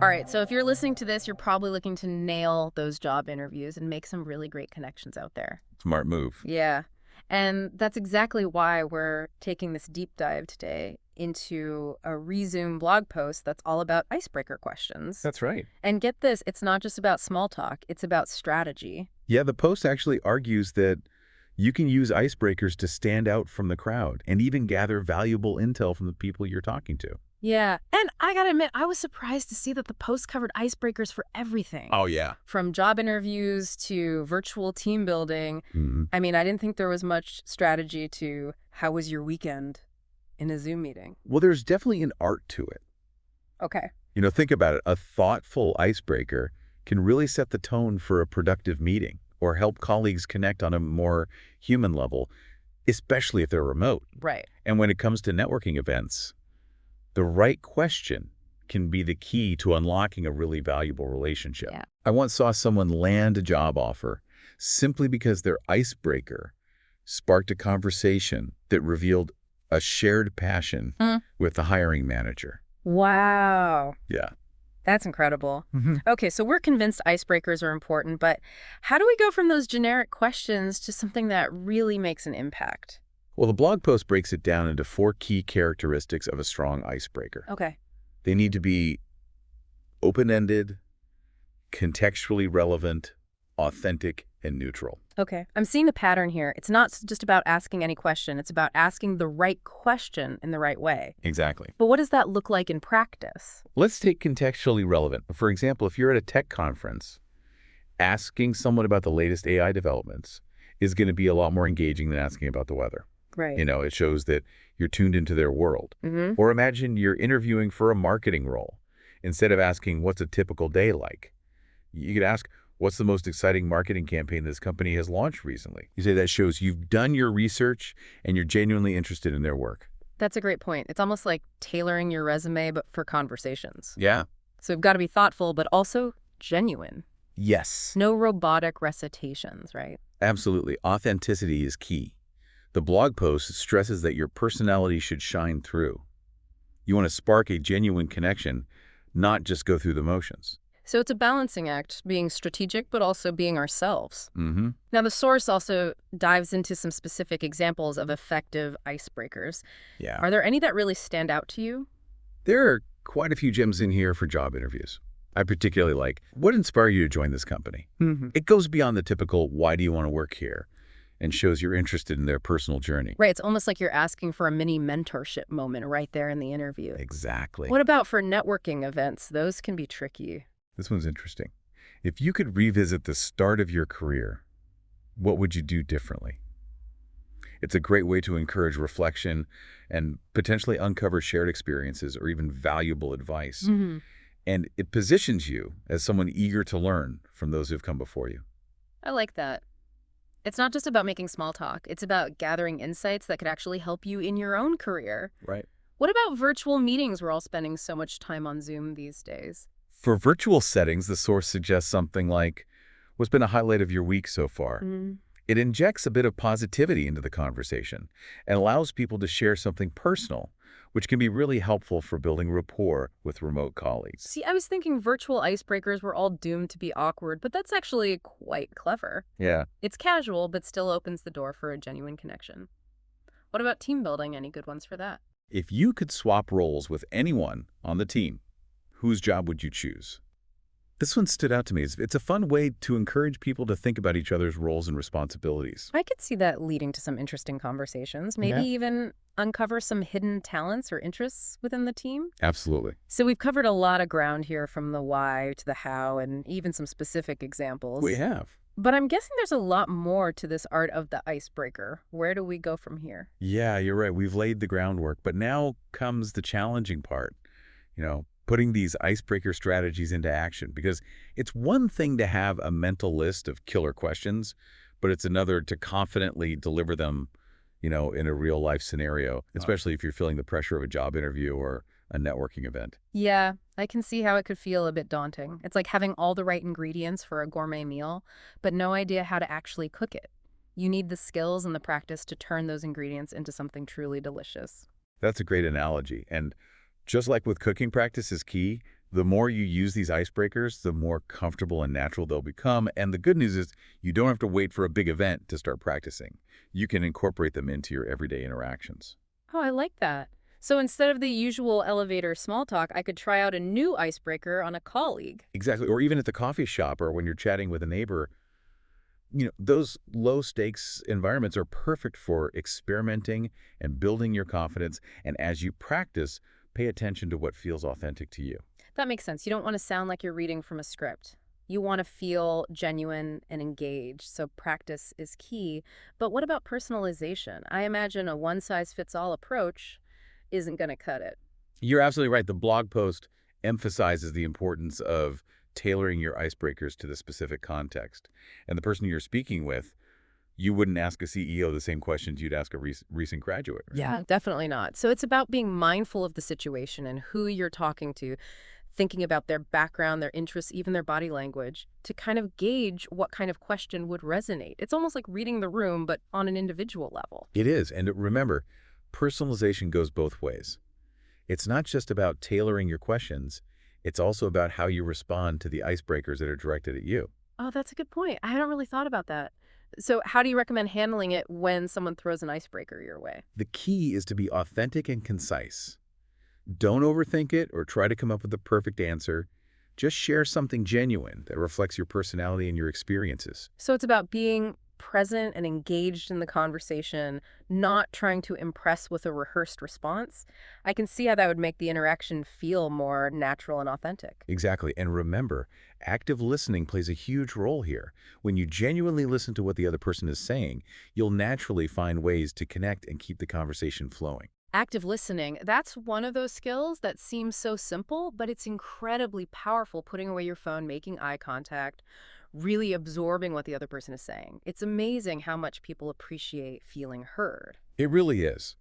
All right, so if you're listening to this, you're probably looking to nail those job interviews and make some really great connections out there. Smart move. Yeah. And that's exactly why we're taking this deep dive today into a Rezoom blog post that's all about icebreaker questions. That's right. And get this, it's not just about small talk, it's about strategy. Yeah, the post actually argues that you can use icebreakers to stand out from the crowd and even gather valuable intel from the people you're talking to. Yeah, and I gotta admit, I was surprised to see that the post covered icebreakers for everything. Oh, yeah. From job interviews to virtual team building. I mean, I didn't think there was much strategy to how was your weekend in a Zoom meeting. Well, there's definitely an art to it. Okay. Think about it. A thoughtful icebreaker can really set the tone for a productive meeting or help colleagues connect on a more human level, especially if they're remote. Right. And when it comes to networking events, the right question can be the key to unlocking a really valuable relationship. Yeah. I once saw someone land a job offer simply because their icebreaker sparked a conversation that revealed a shared passion with the hiring manager. Wow. Yeah. That's incredible. Okay, so we're convinced icebreakers are important, but how do we go from those generic questions to something that really makes an impact? Well, the blog post breaks it down into 4 key characteristics of a strong icebreaker. Okay. They need to be open-ended, contextually relevant, authentic, and neutral. Okay. I'm seeing a pattern here. It's not just about asking any question. It's about asking the right question in the right way. Exactly. But what does that look like in practice? Let's take contextually relevant. For example, if you're at a tech conference, asking someone about the latest AI developments is going to be a lot more engaging than asking about the weather. Right. It shows that you're tuned into their world. Or imagine you're interviewing for a marketing role. Instead of asking, what's a typical day like? You could ask, what's the most exciting marketing campaign this company has launched recently? You say that shows you've done your research and you're genuinely interested in their work. That's a great point. It's almost like tailoring your resume, but for conversations. Yeah. So you've got to be thoughtful, but also genuine. Yes. No robotic recitations, right? Absolutely. Authenticity is key. The blog post stresses that your personality should shine through. You want to spark a genuine connection, not just go through the motions. So it's a balancing act, being strategic, but also being ourselves. Now, the source also dives into some specific examples of effective icebreakers. Yeah. Are there any that really stand out to you? There are quite a few gems in here for job interviews. I particularly like, what inspired you to join this company? It goes beyond the typical, why do you want to work here? And shows you're interested in their personal journey. Right, it's almost like you're asking for a mini mentorship moment right there in the interview. Exactly. What about for networking events? Those can be tricky. This one's interesting. If you could revisit the start of your career, what would you do differently? It's a great way to encourage reflection and potentially uncover shared experiences or even valuable advice. And it positions you as someone eager to learn from those who've come before you. I like that. It's not just about making small talk. It's about gathering insights that could actually help you in your own career. Right. What about virtual meetings? We're all spending so much time on Zoom these days. For virtual settings, the source suggests something like, what's been a highlight of your week so far? It injects a bit of positivity into the conversation and allows people to share something personal, which can be really helpful for building rapport with remote colleagues. See, I was thinking virtual icebreakers were all doomed to be awkward, but that's actually quite clever. Yeah. It's casual, but still opens the door for a genuine connection. What about team building? Any good ones for that? If you could swap roles with anyone on the team, whose job would you choose? This one stood out to me. It's a fun way to encourage people to think about each other's roles and responsibilities. I could see that leading to some interesting conversations, maybe even uncover some hidden talents or interests within the team. Absolutely. So we've covered a lot of ground here, from the why to the how, and even some specific examples. We have. But I'm guessing there's a lot more to this art of the icebreaker. Where do we go from here? Yeah, you're right. We've laid the groundwork, but now comes the challenging part. Putting these icebreaker strategies into action, because it's one thing to have a mental list of killer questions, but it's another to confidently deliver them, in a real life scenario, especially if you're feeling the pressure of a job interview or a networking event. Yeah, I can see how it could feel a bit daunting. It's like having all the right ingredients for a gourmet meal, but no idea how to actually cook it. You need the skills and the practice to turn those ingredients into something truly delicious. That's a great analogy. And just like with cooking, practice is key. The more you use these icebreakers, the more comfortable and natural they'll become. And the good news is you don't have to wait for a big event to start practicing. You can incorporate them into your everyday interactions. Oh, I like that. So instead of the usual elevator small talk, I could try out a new icebreaker on a colleague. Exactly. Or even at the coffee shop or when you're chatting with a neighbor, those low stakes environments are perfect for experimenting and building your confidence. And as you practice, pay attention to what feels authentic to you. That makes sense. You don't want to sound like you're reading from a script. You want to feel genuine and engaged, so practice is key. But what about personalization? I imagine a one-size-fits-all approach isn't going to cut it. You're absolutely right. The blog post emphasizes the importance of tailoring your icebreakers to the specific context. And the person you're speaking with, you wouldn't ask a CEO the same questions you'd ask a recent graduate. Right? Yeah, definitely not. So it's about being mindful of the situation and who you're talking to, thinking about their background, their interests, even their body language, to kind of gauge what kind of question would resonate. It's almost like reading the room, but on an individual level. It is. And remember, personalization goes both ways. It's not just about tailoring your questions. It's also about how you respond to the icebreakers that are directed at you. Oh, that's a good point. I hadn't really thought about that. So how do you recommend handling it when someone throws an icebreaker your way? The key is to be authentic and concise. Don't overthink it or try to come up with the perfect answer. Just share something genuine that reflects your personality and your experiences. So it's about being present and engaged in the conversation, not trying to impress with a rehearsed response. I can see how that would make the interaction feel more natural and authentic. Exactly. And remember, active listening plays a huge role here. When you genuinely listen to what the other person is saying, you'll naturally find ways to connect and keep the conversation flowing. Active listening, that's one of those skills that seems so simple, but it's incredibly powerful, putting away your phone, making eye contact, really absorbing what the other person is saying. It's amazing how much people appreciate feeling heard. It really is.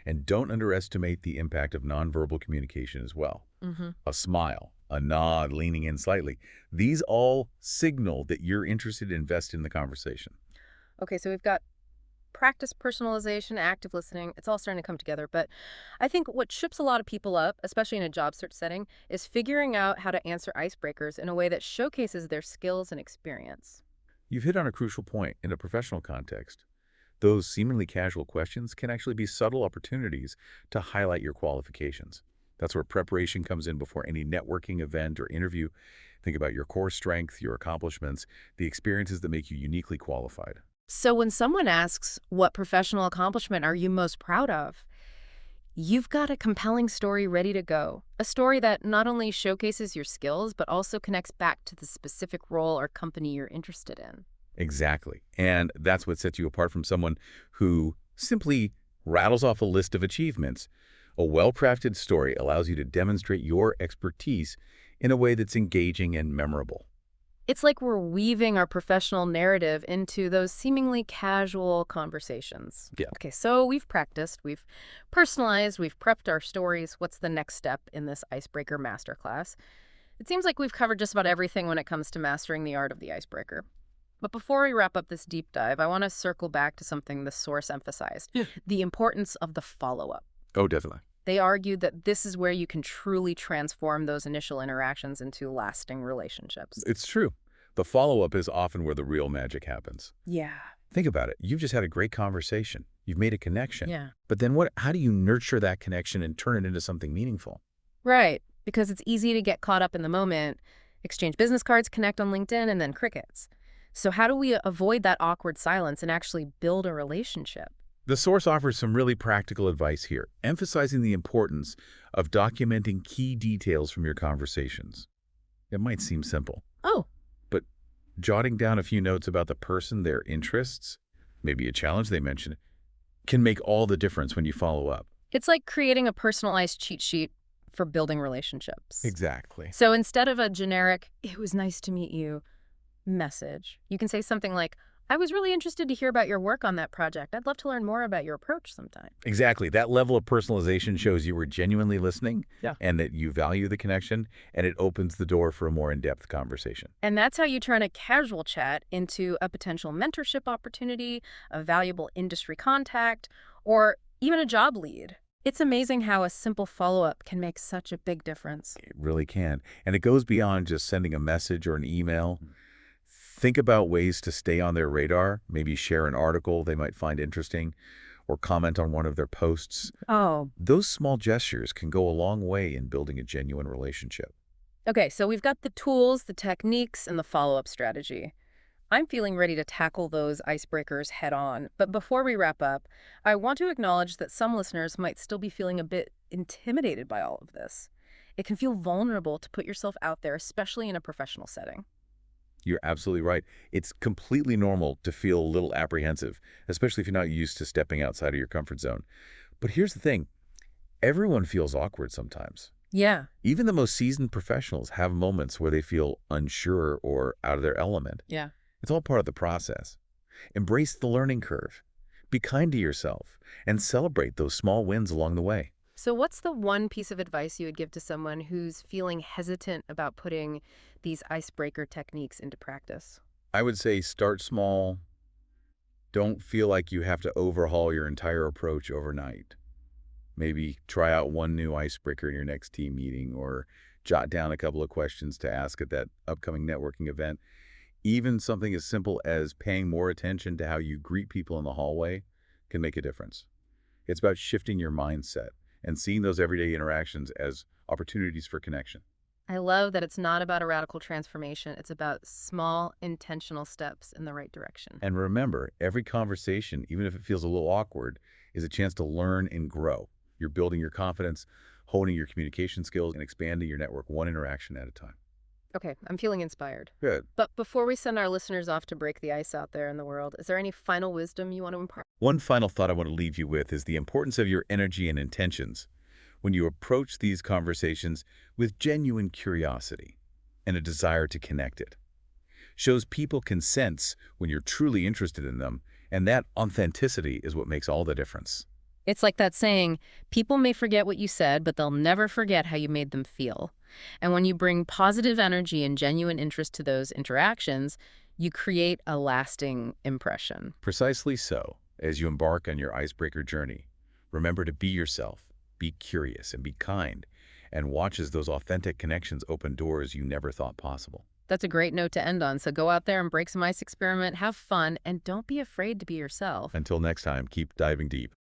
And don't underestimate the impact of nonverbal communication as well. A smile, a nod, leaning in slightly. These all signal that you're interested to invest in the conversation. Okay, so we've got practice personalization, active listening. It's all starting to come together. But I think what trips a lot of people up, especially in a job search setting, is figuring out how to answer icebreakers in a way that showcases their skills and experience. You've hit on a crucial point in a professional context. Those seemingly casual questions can actually be subtle opportunities to highlight your qualifications. That's where preparation comes in before any networking event or interview. Think about your core strength, your accomplishments, the experiences that make you uniquely qualified. So when someone asks, what professional accomplishment are you most proud of? You've got a compelling story ready to go. A story that not only showcases your skills, but also connects back to the specific role or company you're interested in. Exactly. And that's what sets you apart from someone who simply rattles off a list of achievements. A well-crafted story allows you to demonstrate your expertise in a way that's engaging and memorable. It's like we're weaving our professional narrative into those seemingly casual conversations. Yeah. Okay, so we've practiced, we've personalized, we've prepped our stories. What's the next step in this icebreaker masterclass? It seems like we've covered just about everything when it comes to mastering the art of the icebreaker. But before we wrap up this deep dive, I want to circle back to something the source emphasized, the importance of the follow-up. Oh, definitely. They argued that this is where you can truly transform those initial interactions into lasting relationships. It's true. The follow-up is often where the real magic happens. Yeah. Think about it. You've just had a great conversation. You've made a connection. Yeah. But then how do you nurture that connection and turn it into something meaningful? Right. Because it's easy to get caught up in the moment, exchange business cards, connect on LinkedIn, and then crickets. So how do we avoid that awkward silence and actually build a relationship? The source offers some really practical advice here, emphasizing the importance of documenting key details from your conversations. It might seem simple, Oh, but jotting down a few notes about the person, their interests, maybe a challenge they mentioned, can make all the difference when you follow up. it's like creating a personalized cheat sheet for building relationships. Exactly. So instead of a generic, "It was nice to meet you" message, you can say something like, "I was really interested to hear about your work on that project. I'd love to learn more about your approach sometime." Exactly. That level of personalization shows you were genuinely listening and that you value the connection, and it opens the door for a more in-depth conversation. And that's how you turn a casual chat into a potential mentorship opportunity, a valuable industry contact, or even a job lead. It's amazing how a simple follow-up can make such a big difference. It really can. And it goes beyond just sending a message or an email. Think about ways to stay on their radar, maybe share an article they might find interesting or comment on one of their posts. Oh, Those small gestures can go a long way in building a genuine relationship. okay, so we've got the tools, the techniques, and the follow-up strategy. I'm feeling ready to tackle those icebreakers head on. But before we wrap up, I want to acknowledge that some listeners might still be feeling a bit intimidated by all of this. It can feel vulnerable to put yourself out there, especially in a professional setting. You're absolutely right. It's completely normal to feel a little apprehensive, especially if you're not used to stepping outside of your comfort zone. But here's the thing. Everyone feels awkward sometimes. Yeah. Even the most seasoned professionals have moments where they feel unsure or out of their element. Yeah. It's all part of the process. Embrace the learning curve. Be kind to yourself and celebrate those small wins along the way. So, what's the one piece of advice you would give to someone who's feeling hesitant about putting these icebreaker techniques into practice? I would say start small. Don't feel like you have to overhaul your entire approach overnight. Maybe try out one new icebreaker in your next team meeting or jot down a couple of questions to ask at that upcoming networking event. Even something as simple as paying more attention to how you greet people in the hallway can make a difference. It's about shifting your mindset and seeing those everyday interactions as opportunities for connection. I love that it's not about a radical transformation, it's about small, intentional steps in the right direction. And remember, every conversation, even if it feels a little awkward, is a chance to learn and grow. You're building your confidence, honing your communication skills, and expanding your network one interaction at a time. Okay, I'm feeling inspired. Good. But before we send our listeners off to break the ice out there in the world, is there any final wisdom you want to impart? One final thought I want to leave you with is the importance of your energy and intentions when you approach these conversations with genuine curiosity and a desire to connect it. Shows people can sense when you're truly interested in them, and that authenticity is what makes all the difference. It's like that saying, people may forget what you said, but they'll never forget how you made them feel. And when you bring positive energy and genuine interest to those interactions, you create a lasting impression. Precisely so, as you embark on your icebreaker journey, remember to be yourself, be curious, and be kind, and watch as those authentic connections open doors you never thought possible. That's a great note to end on. So go out there and break some ice, experiment, have fun, and don't be afraid to be yourself. Until next time, keep diving deep.